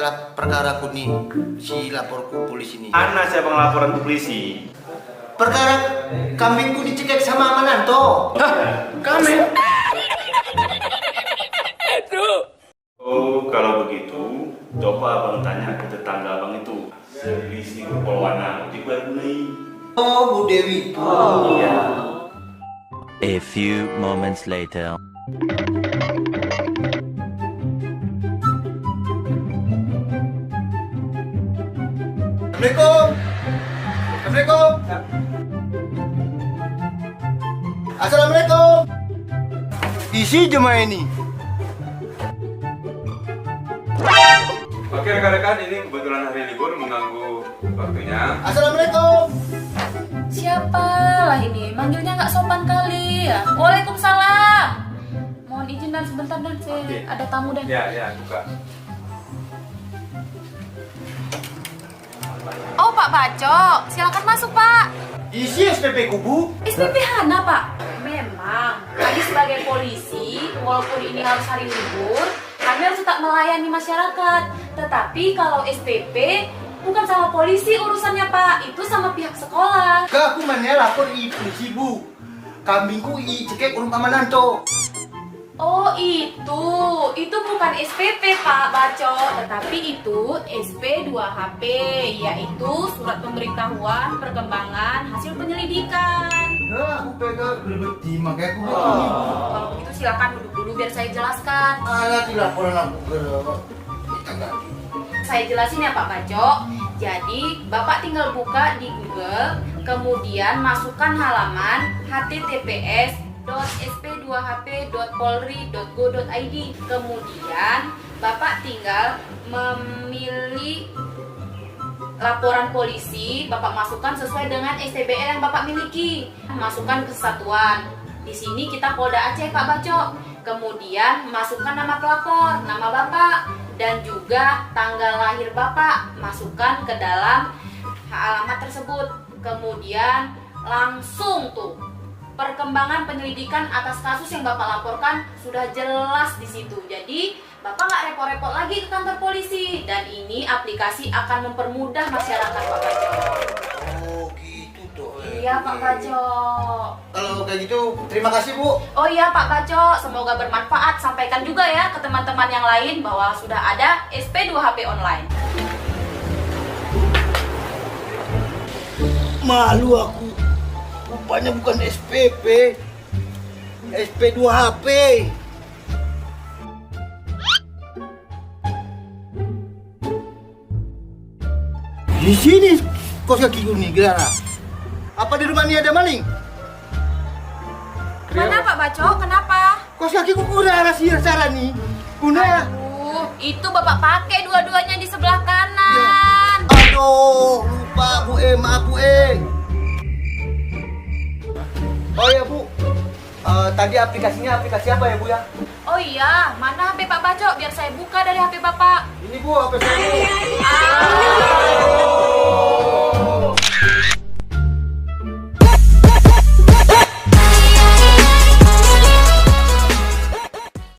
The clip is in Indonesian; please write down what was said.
masalah perkara ku nih, si lapor ku polisi ini. Ana siapa yang laporan ke polisi? Perkara kambingku dicekek sama Mananto. Hah? Kambing? Oh, kalau begitu, coba abang tanya ke tetangga abang itu. Selisih Polwana di Kuernei. Oh, Bu Dewi. Oh, iya. A few moments later. Assalamualaikum. Assalamualaikum. Assalamualaikum. Isi jemaah ini. Oke rekan-rekan, ini kebetulan hari libur mengganggu waktunya. Assalamualaikum. Siapa lah ini? Manggilnya nggak sopan kali ya. Waalaikumsalam. Mohon izin dan sebentar dan saya Oke. ada tamu dan. Ya, buka. Oh Pak Baco, silakan masuk Pak. Isi SPP ku, Bu. SPP Hana Pak. Memang, kami sebagai polisi, walaupun ini harus hari libur, kami harus tetap melayani masyarakat. Tetapi kalau SPP bukan sama polisi urusannya Pak, itu sama pihak sekolah. Kak, aku mana lapor i polisi, Bu. Kambingku i cekek urung Mananto. Oh itu bukan SPP Pak Baco, tetapi itu SP2HP, yaitu surat pemberitahuan perkembangan hasil penyelidikan. Enggak, aku pegang berbeti, makanya aku buat ini. Kalau begitu silakan duduk dulu biar saya jelaskan. Alah, di laporan aku ke tetangga. Saya jelasin ya Pak Baco. Jadi Bapak tinggal buka di Google, kemudian masukkan halaman https://sp2hp.polri.go.id. Kemudian Bapak tinggal memilih laporan polisi, Bapak masukkan sesuai dengan STBL yang Bapak miliki. Masukkan kesatuan. Di sini kita Polda Aceh Pak Baco. Kemudian masukkan nama pelapor, nama Bapak, dan juga tanggal lahir Bapak. Masukkan ke dalam alamat tersebut. Kemudian langsung tuh perkembangan penyelidikan atas kasus yang Bapak laporkan sudah jelas di situ. Jadi Bapak nggak repot-repot lagi ke kantor polisi, dan ini aplikasi akan mempermudah masyarakat Pak Baco. Oh, gitu toh. Iya Pak Baco. Kalau kayak gitu, terima kasih, Bu. Oh iya Pak Baco, semoga bermanfaat. Sampaikan juga ya ke teman-teman yang lain bahwa sudah ada SP2HP online. Malu aku. Rupanya bukan SPP, SP2HP. Di sini kos kakiku nih, Gerara. Apa di rumah ini ada maling? Mana Pak Baco? Kenapa? Kos kakiku udah rahasia cara nih. Guna. Itu Bapak pakai dua-duanya di sebelah kanan. Aduh, lupa Bu maaf Bu Oh ya Bu, tadi aplikasinya aplikasi apa ya Bu ya? Oh iya, mana HP Pak Baco? Biar saya buka dari HP Bapak. Ini Bu, HP saya Bu. Ah.